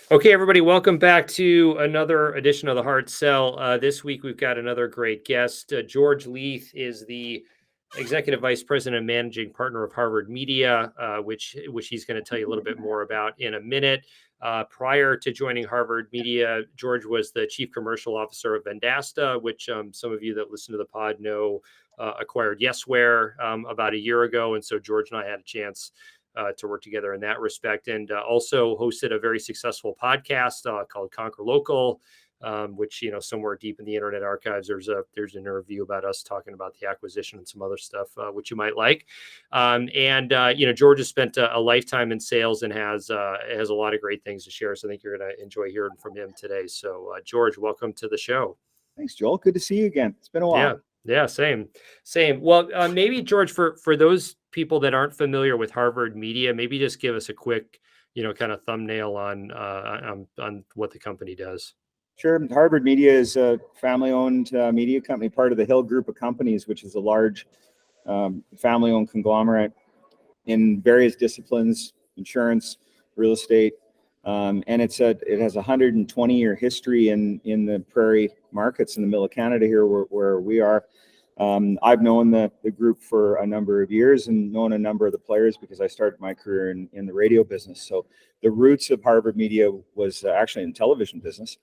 Okay, everybody, welcome back to another edition of the Hard Sell. This week, we've got another great guest. George Leith is the Executive Vice President and Managing Partner of Harvard Media, which he's going to tell you a little bit more about in a minute. Prior to joining Harvard Media, George was the Chief Commercial Officer of Vendasta, which some of you that listen to the pod know acquired Yesware about a year ago. And so George and I had a chance to work together in that respect, and also hosted a very successful podcast called Conquer Local, which, somewhere deep in the internet archives, there's an interview about us talking about the acquisition and some other stuff, which you might like. George has spent a lifetime in sales and has a lot of great things to share. So I think you're going to enjoy hearing from him today. So George, welcome to the show. Thanks, Joel. Good to see you again. It's been a while. Yeah, same. Well, maybe George, for those people that aren't familiar with Harvard Media, maybe just give us a quick, kind of thumbnail on what the company does. Sure. Harvard Media is a family-owned media company, part of the Hill Group of companies, which is a large family-owned conglomerate in various disciplines: insurance, real estate, and it has a 120-year history in the prairie markets in the middle of Canada here, where we are. I've known the group for a number of years and known a number of the players because I started my career in the radio business. So the roots of Harvard Media was actually in television business.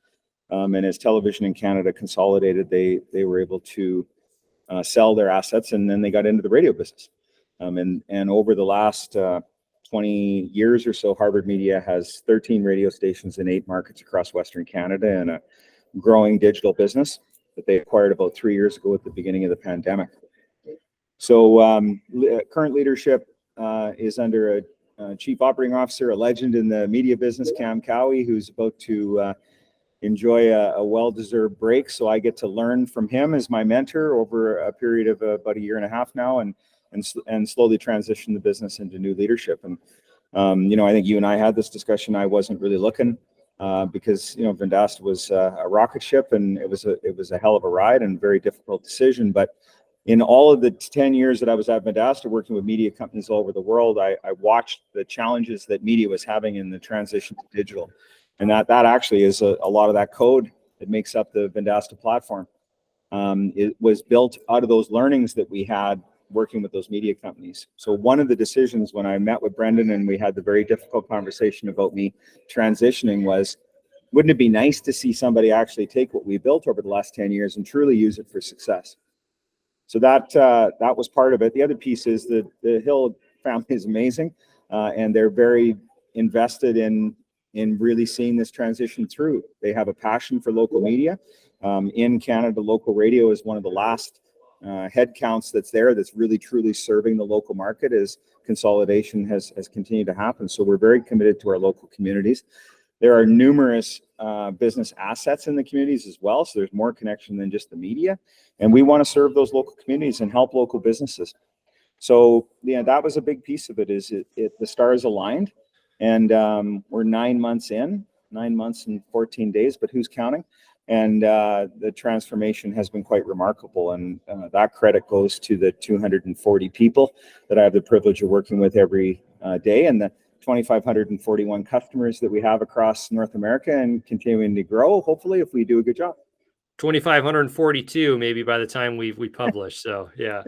And as television in Canada consolidated, they were able to sell their assets, and then they got into the radio business. And over the last 20 years or so, Harvard Media has 13 radio stations in 8 markets across Western Canada and a growing digital business that they acquired about 3 years ago at the beginning of the pandemic. So current leadership is under a chief operating officer, a legend in the media business, Cam Cowie, who's about to enjoy a well-deserved break. So I get to learn from him as my mentor over a period of about a year and a half now, and slowly transition the business into new leadership. And I think you and I had this discussion. I wasn't really looking because Vendasta was a rocket ship, and it was a hell of a ride and very difficult decision. But in all of the 10 years that I was at Vendasta working with media companies all over the world, I watched the challenges that media was having in the transition to digital. And that actually is a lot of that code that makes up the Vendasta platform. It was built out of those learnings that we had working with those media companies. So one of the decisions when I met with Brendan and we had the very difficult conversation about me transitioning was, wouldn't it be nice to see somebody actually take what we built over the last 10 years and truly use it for success? So that was part of it. The other piece is that the Hill family is amazing, and they're very invested in really seeing this transition through. They have a passion for local media. In Canada, local radio is one of the last headcounts that's really truly serving the local market as consolidation has continued to happen. So we're very committed to our local communities. There are numerous business assets in the communities as well, so there's more connection than just the media, and we want to serve those local communities and help local businesses. So that was a big piece of it. The stars aligned, and we're 9 months in, 9 months and 14 days, but who's counting? And the transformation has been quite remarkable, and that credit goes to the 240 people that I have the privilege of working with every day, and the 2,541 customers that we have across North America, and continuing to grow, hopefully, if we do a good job. 2,542 maybe by the time we publish. So yeah.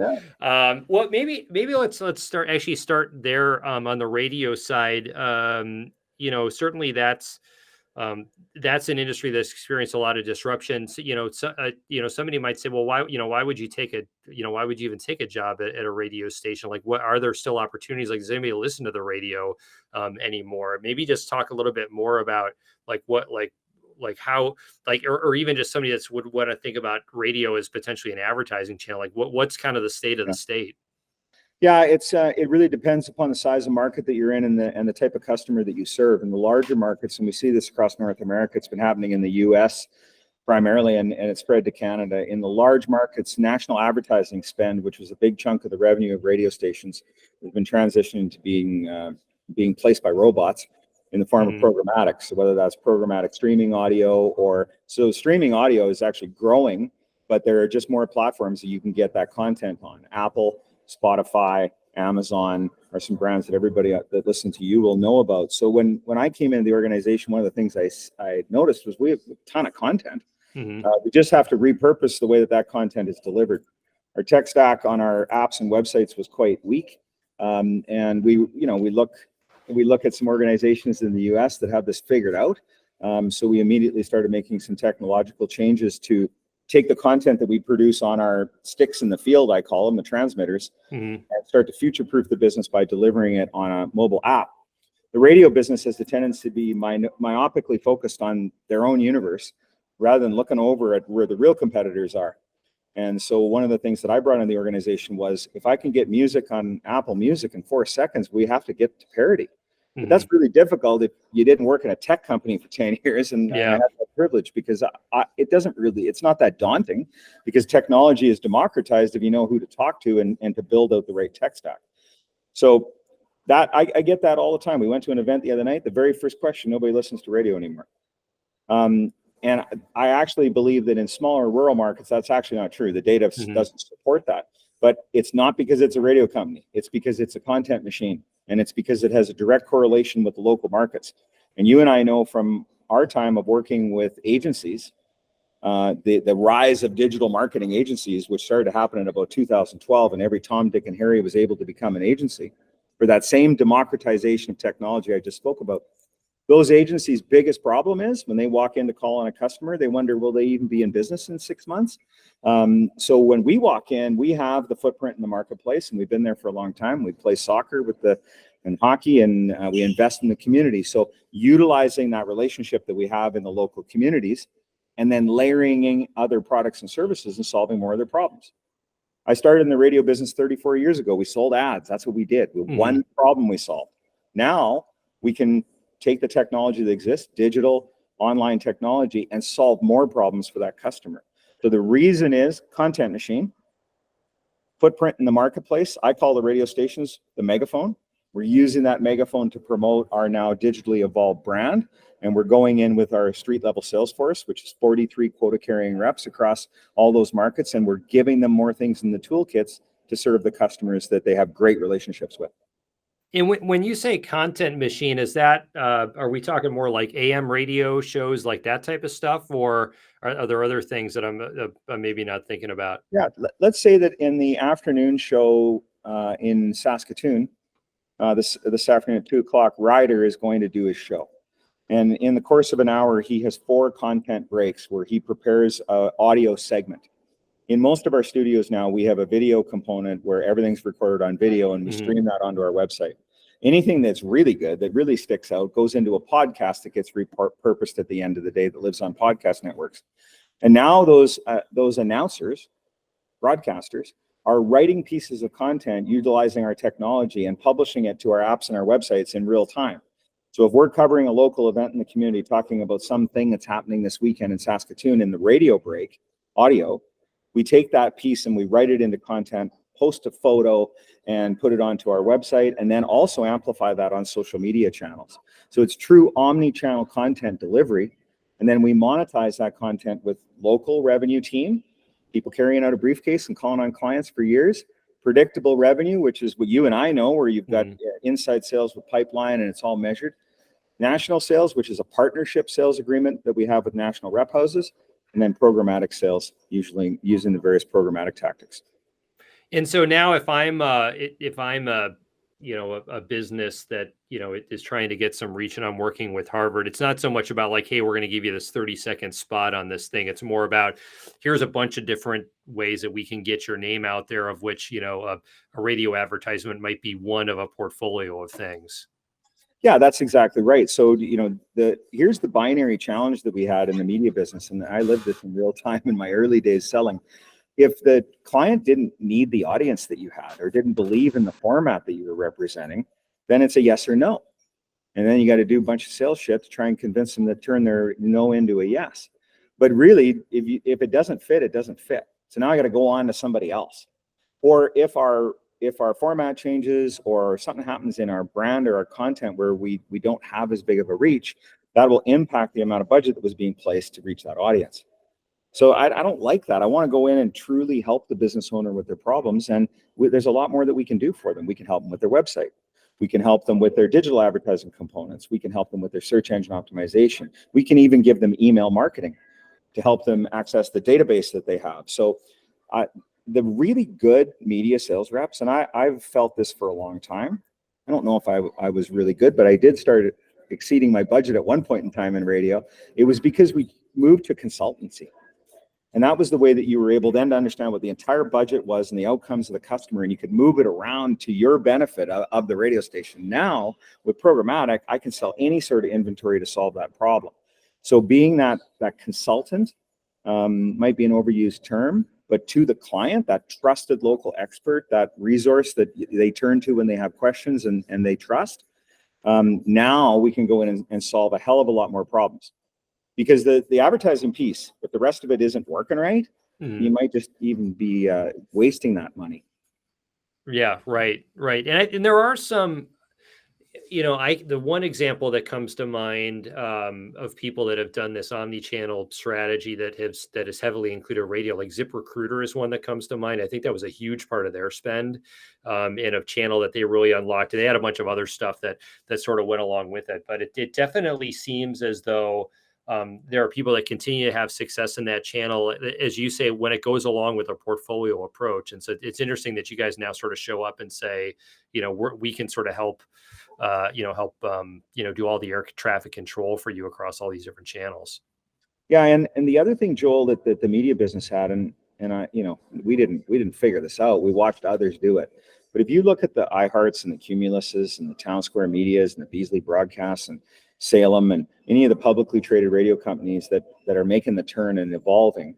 Well, maybe let's start there on the radio side. Certainly that's an industry that's experienced a lot of disruptions. Somebody might say, well, why would you even take a job at a radio station? Like, what are there still opportunities? Like, does anybody listen to the radio anymore? Maybe just talk a little bit more about how or even just somebody that's would want to think about radio as potentially an advertising channel. Like, what's kind of the state of the state? Yeah, it really depends upon the size of market that you're in and the type of customer that you serve. In the larger markets, and we see this across North America, it's been happening in the U.S. primarily, and it's spread to Canada. In the large markets, national advertising spend, which was a big chunk of the revenue of radio stations, has been transitioning to being placed by robots in the form of programmatic. So whether that's programmatic streaming audio so streaming audio is actually growing, but there are just more platforms that you can get that content on. Apple, Spotify, Amazon, are some brands that everybody that listens to you will know about. So when I came into the organization, one of the things I noticed was we have a ton of content. We just have to repurpose the way that content is delivered. Our tech stack on our apps and websites was quite weak, and we look at some organizations in the U.S. that have this figured out. So we immediately started making some technological changes to take the content that we produce on our sticks in the field, I call them, the transmitters, and start to future-proof the business by delivering it on a mobile app. The radio business has the tendency to be myopically focused on their own universe rather than looking over at where the real competitors are. And so one of the things that I brought in the organization was, if I can get music on Apple Music in 4 seconds, we have to get to parity. But that's really difficult if you didn't work in a tech company for 10 years, and I have that privilege, because it's not that daunting, because technology is democratized if you know who to talk to and to build out the right tech stack. So that I get that all the time. We went to an event the other night, the very first question, nobody listens to radio anymore. And I actually believe that in smaller rural markets, that's actually not true. The data doesn't support that. But it's not because it's a radio company. It's because it's a content machine. And it's because it has a direct correlation with the local markets. And you and I know from our time of working with agencies, the rise of digital marketing agencies, which started to happen in about 2012, and every Tom, Dick, and Harry was able to become an agency, for that same democratization of technology I just spoke about. Those agencies' biggest problem is when they walk in to call on a customer, they wonder, will they even be in business in 6 months? So when we walk in, we have the footprint in the marketplace, and we've been there for a long time. We play soccer and hockey, and we invest in the community. So utilizing that relationship that we have in the local communities, and then layering in other products and services and solving more of their problems. I started in the radio business 34 years ago. We sold ads. That's what we did. One problem we solved. Now we can take the technology that exists, digital, online technology, and solve more problems for that customer. So the reason is content machine, footprint in the marketplace. I call the radio stations the megaphone. We're using that megaphone to promote our now digitally evolved brand. And we're going in with our street level sales force, which is 43 quota carrying reps across all those markets. And we're giving them more things in the toolkits to serve the customers that they have great relationships with. And when you say content machine, is that, are we talking more like AM radio shows, like that type of stuff, or are there other things that I'm maybe not thinking about? Yeah, let's say that in the afternoon show in Saskatoon, this afternoon at 2:00, Ryder is going to do his show. And in the course of an hour, he has 4 content breaks where he prepares an audio segment. In most of our studios now, we have a video component where everything's recorded on video, and we stream that onto our website. Anything that's really good, that really sticks out, goes into a podcast that gets repurposed at the end of the day, that lives on podcast networks. And now those announcers, broadcasters, are writing pieces of content utilizing our technology and publishing it to our apps and our websites in real time. So if we're covering a local event in the community, talking about something that's happening this weekend in Saskatoon in the radio break, audio, we take that piece and we write it into content, post a photo, and put it onto our website, and then also amplify that on social media channels. So it's true omni-channel content delivery. And then we monetize that content with local revenue team, people carrying out a briefcase and calling on clients for years, predictable revenue, which is what you and I know, where you've got inside sales with pipeline and it's all measured. National sales, which is a partnership sales agreement that we have with national rep houses, and then programmatic sales, usually using the various programmatic tactics. And so now if I'm a business that, is trying to get some reach, and I'm working with Harvard, it's not so much about like, hey, we're going to give you this 30-second spot on this thing. It's more about, here's a bunch of different ways that we can get your name out there, of which, a radio advertisement might be one of a portfolio of things. Yeah, that's exactly right. So, here's the binary challenge that we had in the media business. And I lived this in real time in my early days selling. If the client didn't need the audience that you had, or didn't believe in the format that you were representing, then it's a yes or no. And then you got to do a bunch of sales shit to try and convince them to turn their no into a yes. But really, if it doesn't fit, it doesn't fit. So now I got to go on to somebody else. Or if our format changes, or something happens in our brand or our content where we don't have as big of a reach, that will impact the amount of budget that was being placed to reach that audience. So I don't like that. I want to go in and truly help the business owner with their problems. And there's a lot more that we can do for them. We can help them with their website. We can help them with their digital advertising components. We can help them with their search engine optimization. We can even give them email marketing to help them access the database that they have. So the really good media sales reps, and I've felt this for a long time. I don't know if I was really good, but I did start exceeding my budget at one point in time in radio. It was because we moved to consultancy. And that was the way that you were able then to understand what the entire budget was and the outcomes of the customer, and you could move it around to your benefit of the radio station. Now, with programmatic, I can sell any sort of inventory to solve that problem. So being that consultant might be an overused term, but to the client, that trusted local expert, that resource that they turn to when they have questions and they trust, now we can go in and solve a hell of a lot more problems. Because the advertising piece, if the rest of it isn't working right, you might just even be wasting that money. Yeah, right. And there are some, the one example that comes to mind of people that have done this omni-channel strategy that has heavily included radio, like ZipRecruiter is one that comes to mind. I think that was a huge part of their spend in a channel that they really unlocked. And they had a bunch of other stuff that sort of went along with it. But it definitely seems as though there are people that continue to have success in that channel, as you say, when it goes along with a portfolio approach. And so it's interesting that you guys now sort of show up and say, we can sort of help do all the air traffic control for you across all these different channels. Yeah, and the other thing, Joel, that the media business had, and I, we didn't figure this out. We watched others do it. But if you look at the iHearts and the Cumuluses and the Town Square Medias and the Beasley Broadcasts and Salem and any of the publicly traded radio companies that are making the turn and evolving,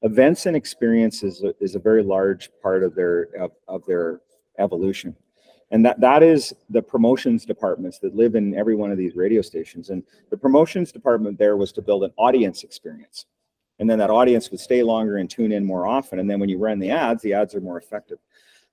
events and experiences is a very large part of their evolution. And that is the promotions departments that live in every one of these radio stations. And the promotions department there was to build an audience experience. And then that audience would stay longer and tune in more often. And then when you run the ads are more effective.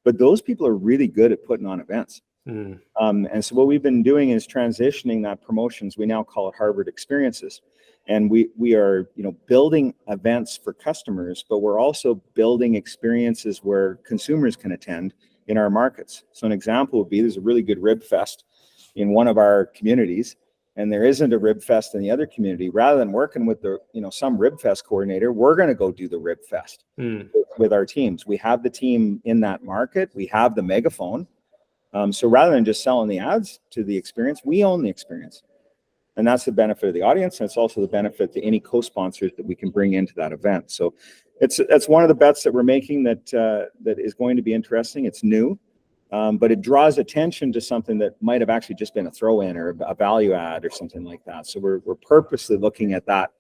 But those people are really good at putting on events. And so what we've been doing is transitioning that promotions. We now call it Harvard Experiences. And we are, building events for customers, but we're also building experiences where consumers can attend in our markets. So an example would be, there's a really good rib fest in one of our communities, and there isn't a rib fest in the other community. Rather than working with some rib fest coordinator, we're going to go do the rib fest with our teams. We have the team in that market. We have the megaphone. So rather than just selling the ads to the experience, we own the experience. And that's the benefit of the audience. And it's also the benefit to any co-sponsors that we can bring into that event. So it's one of the bets that we're making that is going to be interesting. It's new, but it draws attention to something that might have actually just been a throw-in or a value add or something like that. So we're purposely looking at that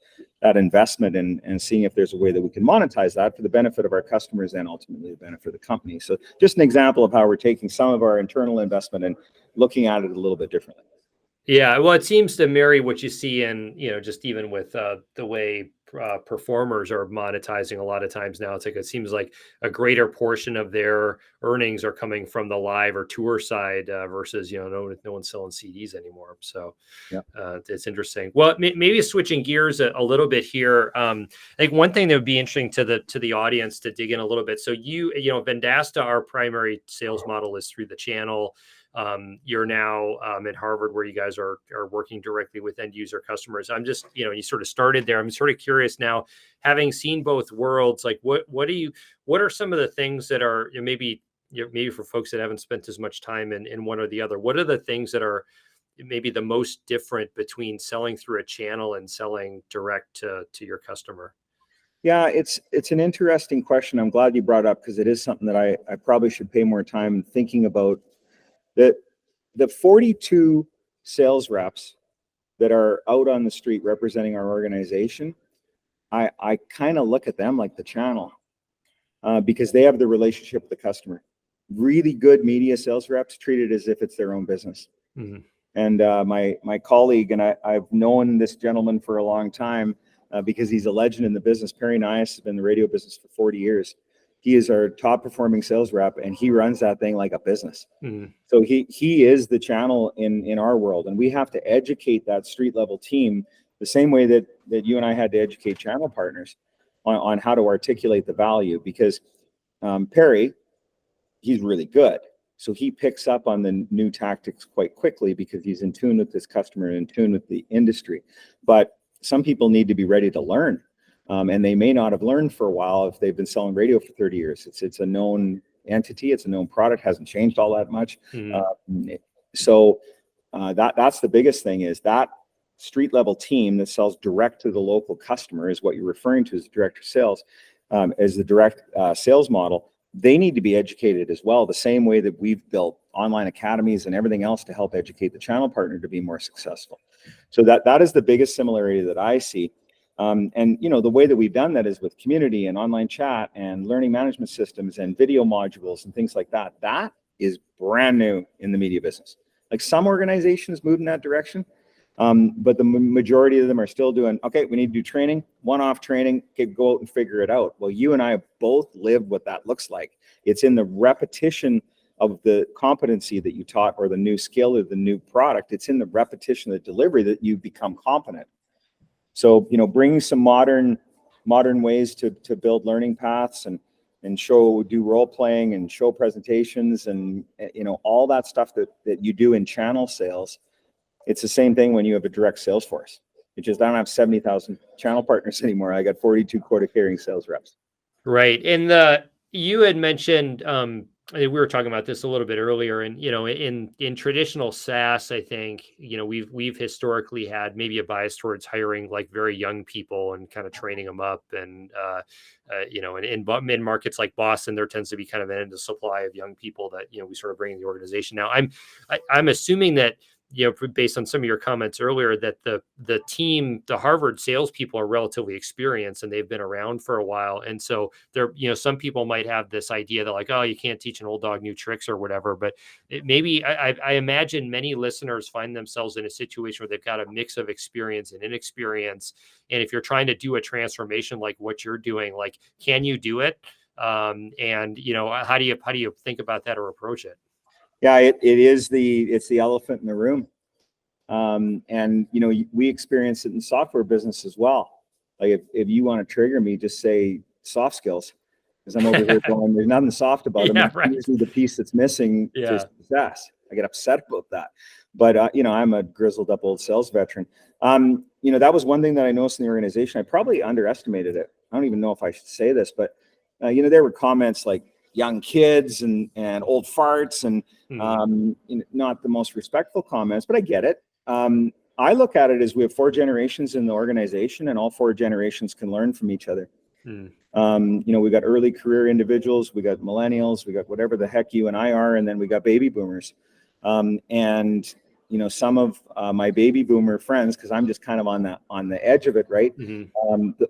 investment and seeing if there's a way that we can monetize that for the benefit of our customers and ultimately the benefit of the company. So just an example of how we're taking some of our internal investment and looking at it a little bit differently. Yeah, well, it seems to marry what you see in, just even with the way performers are monetizing a lot of times now. It's like, it seems like a greater portion of their earnings are coming from the live or tour side versus, no one's selling CDs anymore. So yeah. It's interesting. Well, maybe switching gears a little bit here. I think one thing that would be interesting to the audience to dig in a little bit. So Vendasta, our primary sales model is through the channel. You're now at Harvard, where you guys are working directly with end user customers. I'm just, you sort of started there. I'm sort of curious now, having seen both worlds, like what are some of the things that are maybe for folks that haven't spent as much time in one or the other, what are the things that are maybe the most different between selling through a channel and selling direct to your customer? Yeah, it's an interesting question. I'm glad you brought it up, because it is something that I probably should pay more time thinking about. The 42 sales reps that are out on the street representing our organization, I kind of look at them like the channel because they have the relationship with the customer. Really good media sales reps treat it as if it's their own business. Mm-hmm. And my colleague, and I've known this gentleman for a long time because he's a legend in the business. Perry Nias has been in the radio business for 40 years. He is our top performing sales rep, and he runs that thing like a business. Mm-hmm. So he is the channel in our world, and we have to educate that street level team the same way that you and I had to educate channel partners on how to articulate the value. Because Perry, he's really good, So he picks up on the new tactics quite quickly because he's in tune with this customer and in tune with the industry. But some people need to be ready to learn. And they may not have learned for a while if they've been selling radio for 30 years. It's a known entity. It's a known product, hasn't changed all that much. That's the biggest thing, is that street level team that sells direct to the local customer is what you're referring to as direct sales, as the direct sales model. They need to be educated as well, the same way that we've built online academies and everything else to help educate the channel partner to be more successful. So that is the biggest similarity that I see. And the way that we've done that is with community and online chat and learning management systems and video modules and things like that. That is brand new in the media business. Like, some organizations move in that direction, but the majority of them are still doing, okay, we need to do training, one-off training, okay, go out and figure it out. Well, you and I have both lived what that looks like. It's in the repetition of the competency that you taught, or the new skill or the new product. It's in the repetition of the delivery that you become competent. So, bringing some modern ways to build learning paths and do role playing and show presentations and, all that stuff that you do in channel sales. It's the same thing when you have a direct sales force. It's just, I don't have 70,000 channel partners anymore. I got 42 quota carrying sales reps. Right. And you had mentioned, I think we were talking about this a little bit earlier, and in traditional SaaS, I think we've historically had maybe a bias towards hiring like very young people and kind of training them up, and in mid markets like Boston, there tends to be kind of an end of supply of young people that we sort of bring in the organization. Now, I'm assuming that based on some of your comments earlier, that the team, the Harvard salespeople, are relatively experienced and they've been around for a while. And so there, some people might have this idea that like, oh, you can't teach an old dog new tricks or whatever. But I imagine many listeners find themselves in a situation where they've got a mix of experience and inexperience. And if you're trying to do a transformation like what you're doing, like, can you do it? And how do you think about that or approach it? Yeah, it's the elephant in the room. And we experience it in software business as well. Like, if you want to trigger me, just say soft skills, because I'm over here going, there's nothing soft about them. Right. Usually the piece that's missing to success. I get upset about that. But I'm a grizzled up old sales veteran. That was one thing that I noticed in the organization. I probably underestimated it. I don't even know if I should say this, but there were comments like young kids and old farts and not the most respectful comments, but I get it. I look at it as we have 4 generations in the organization, and all 4 generations can learn from each other. We've got early career individuals, we got millennials, we got whatever the heck you and I are, and then we got baby boomers. Some of my baby boomer friends, because I'm just kind of on the edge of it, right?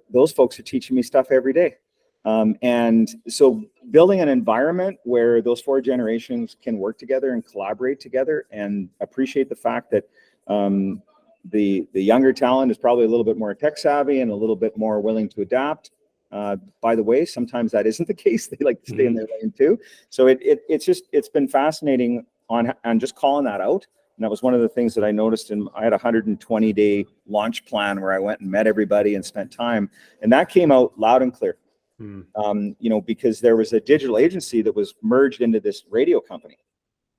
Those folks are teaching me stuff every day. And so building an environment where those 4 generations can work together and collaborate together and appreciate the fact that the younger talent is probably a little bit more tech savvy and a little bit more willing to adapt. By the way, sometimes that isn't the case. They like to stay in their lane too. So it's been fascinating on just calling that out. And that was one of the things that I noticed. I had a 120-day launch plan where I went and met everybody and spent time. And that came out loud and clear. Because there was a digital agency that was merged into this radio company,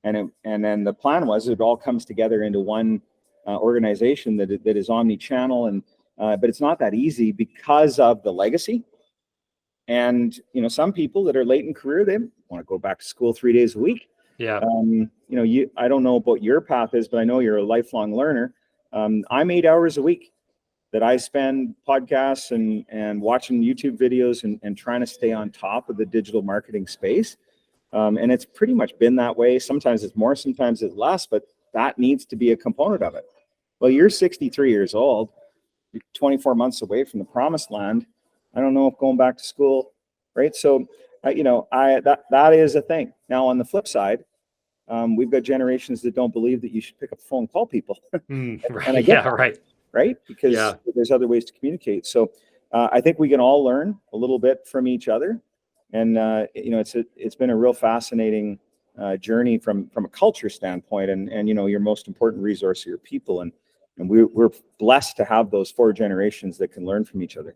and then the plan was it all comes together into one organization that is omni-channel, and but it's not that easy because of the legacy. And some people that are late in career, they want to go back to school 3 days a week. I don't know what your path is, but I know you're a lifelong learner. I'm 8 hours a week that I spend podcasts and watching YouTube videos and trying to stay on top of the digital marketing space. And it's pretty much been that way. Sometimes it's more, sometimes it's less, but that needs to be a component of it. Well, you're 63 years old, you're 24 months away from the promised land. I don't know if going back to school, right? So, that is a thing. Now, on the flip side, we've got generations that don't believe that you should pick up the phone and call people. Right. And I get that. Right? Because there's other ways to communicate. So I think we can all learn a little bit from each other. And, it's been a real fascinating journey from a culture standpoint. And your most important resource are your people. And we're blessed to have those 4 generations that can learn from each other.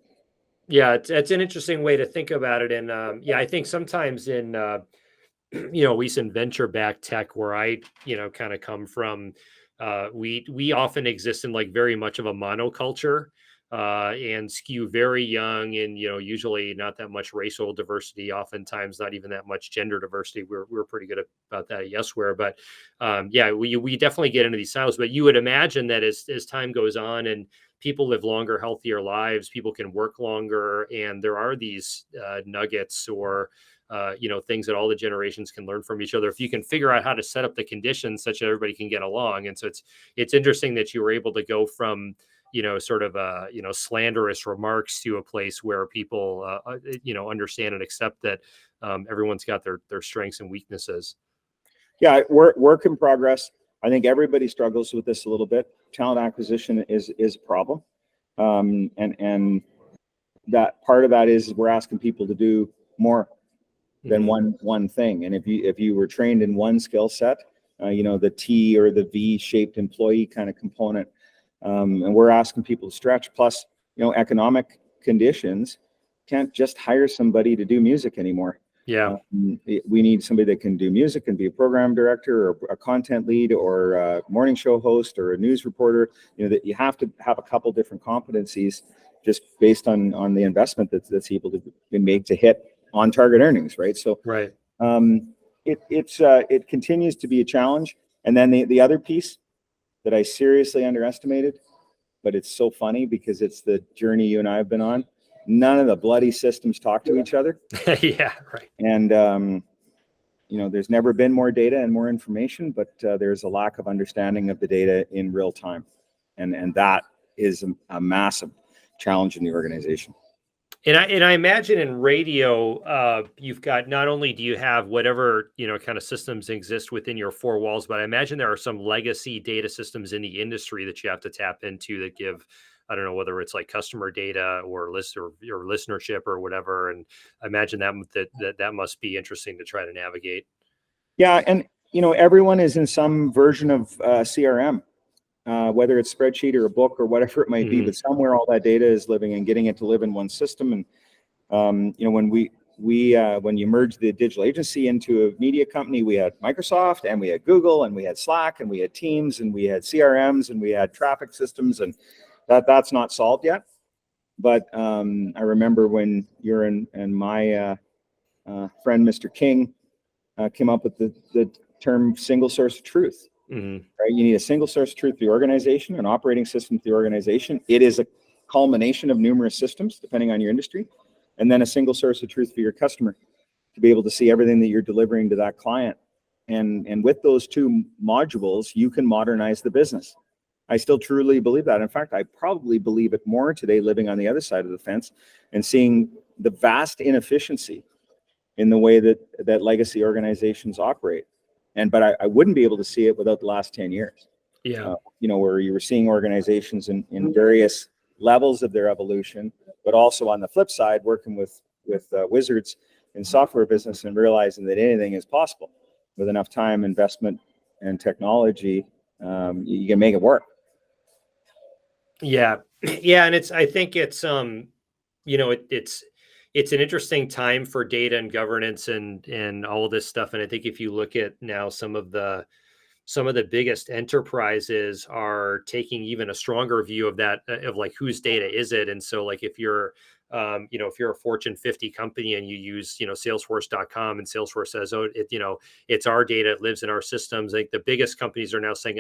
Yeah, it's an interesting way to think about it. And I think sometimes in at least in venture-backed tech where I, kind of come from, we often exist in like very much of a monoculture, and skew very young, and usually not that much racial diversity, oftentimes not even that much gender diversity. We're pretty good about that at Yesware, but yeah, we definitely get into these silos. But you would imagine that as time goes on and people live longer, healthier lives, people can work longer, and there are these nuggets or things that all the generations can learn from each other if you can figure out how to set up the conditions such that everybody can get along. And so it's interesting that you were able to go from sort of slanderous remarks to a place where people understand and accept that everyone's got their strengths and weaknesses. Yeah, work in progress. I think everybody struggles with this a little bit. Talent acquisition is a problem, and that part of that is we're asking people to do more than one thing. And if you were trained in one skill set, the T or the V shaped employee kind of component, and we're asking people to stretch. Plus, economic conditions can't just hire somebody to do music anymore. Yeah. We need somebody that can do music and be a program director or a content lead or a morning show host or a news reporter. That you have to have a couple different competencies just based on the investment that's able to be made to hit on target earnings, right? So right. It continues to be a challenge. And then the other piece that I seriously underestimated, but it's so funny because it's the journey you and I have been on. None of the bloody systems talk to each other. Yeah, right. And there's never been more data and more information, but there's a lack of understanding of the data in real time, and that is a massive challenge in the organization. And I imagine in radio, you've got, not only do you have whatever, kind of systems exist within your four walls, but I imagine there are some legacy data systems in the industry that you have to tap into that give, I don't know, whether it's like customer data or listenership or whatever. And I imagine that must be interesting to try to navigate. Yeah. And, everyone is in some version of CRM. Whether it's spreadsheet or a book or whatever it might be, but somewhere all that data is living and getting it to live in one system. And when you merge the digital agency into a media company, we had Microsoft and we had Google and we had Slack and we had Teams and we had CRMs and we had traffic systems, and that's not solved yet. But I remember when you're and my friend Mr. King came up with the term single source of truth. Right? You need a single source of truth for the organization, an operating system for the organization. It is a culmination of numerous systems, depending on your industry, and then a single source of truth for your customer to be able to see everything that you're delivering to that client. And with those two modules, you can modernize the business. I still truly believe that. In fact, I probably believe it more today, living on the other side of the fence and seeing the vast inefficiency in the way that legacy organizations operate. But I wouldn't be able to see it without the last 10 years. Yeah. Where you were seeing organizations in various levels of their evolution, but also on the flip side, working with wizards in software business and realizing that anything is possible with enough time, investment, and technology. You can make it work. Yeah. Yeah. And I think it's it's an interesting time for data and governance and all of this stuff. And I think if you look at now, some of the biggest enterprises are taking even a stronger view of that, of like, whose data is it? And so like, if you're a Fortune 50 company and you use, Salesforce.com, and Salesforce says, oh, it's our data, it lives in our systems. Like the biggest companies are now saying,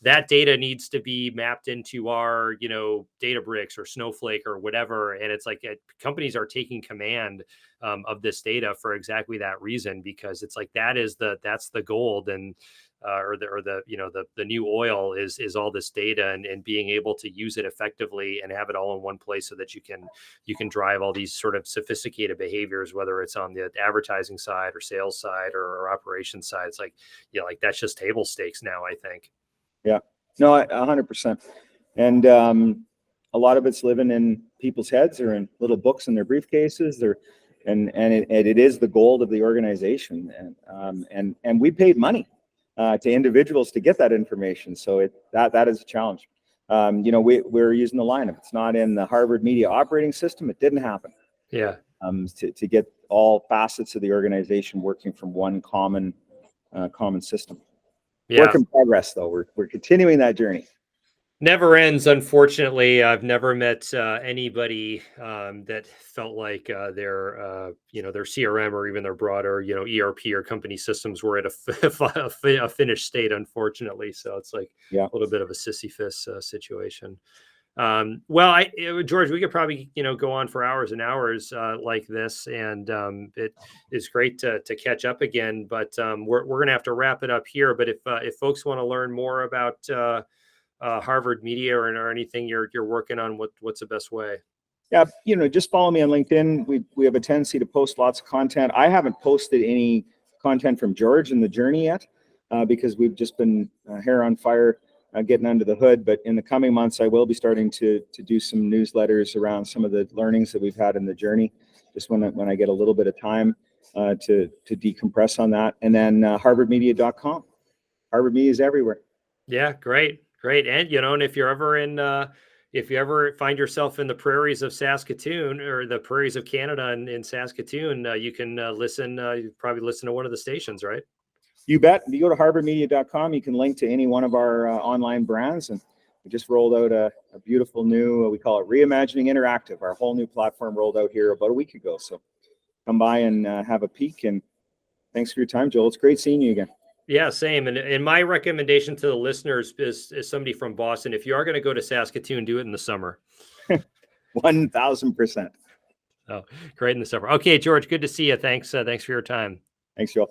that data needs to be mapped into our, Databricks or Snowflake or whatever. And it's like companies are taking command of this data for exactly that reason, because it's like that's the gold, and the new oil is all this data, and being able to use it effectively and have it all in one place so that you can drive all these sort of sophisticated behaviors, whether it's on the advertising side or sales side or operations side. It's like, like that's just table stakes now, I think. Yeah, no, 100%. And a lot of it's living in people's heads or in little books in their briefcases. And it is the gold of the organization. And we paid money to individuals to get that information. So that is a challenge. We're using the line. If it's not in the Harvard Media Operating System, it didn't happen. Yeah. To get all facets of the organization working from one common system. Yeah. Work in progress, though. We're continuing that journey. Never ends, unfortunately. I've never met anybody that felt like their CRM or even their broader, ERP or company systems were at a finished state, unfortunately. So it's like a little bit of a Sisyphus situation. George, we could probably, go on for hours and hours like this, and it is great to catch up again. But we're going to have to wrap it up here. But if folks want to learn more about Harvard Media or anything you're working on, what's the best way? Yeah, just follow me on LinkedIn. We have a tendency to post lots of content. I haven't posted any content from George and the journey yet because we've just been hair on fire getting under the hood. But in the coming months, I will be starting to do some newsletters around some of the learnings that we've had in the journey, just when I get a little bit of time to decompress on that. And then harvardmedia.com. Harvard Media is everywhere. Yeah, great. And, and if you're ever if you ever find yourself in the prairies of Saskatoon or the prairies of Canada in Saskatoon, you can probably listen to one of the stations, right? You bet. If you go to harvardmedia.com, you can link to any one of our online brands. And we just rolled out a beautiful new, we call it Reimagining Interactive. Our whole new platform rolled out here about a week ago. So come by and have a peek. And thanks for your time, Joel. It's great seeing you again. Yeah, same. And my recommendation to the listeners is somebody from Boston. If you are going to go to Saskatoon, do it in the summer. 1,000%. Oh, great in the summer. Okay, George, good to see you. Thanks for your time. Thanks, Joel.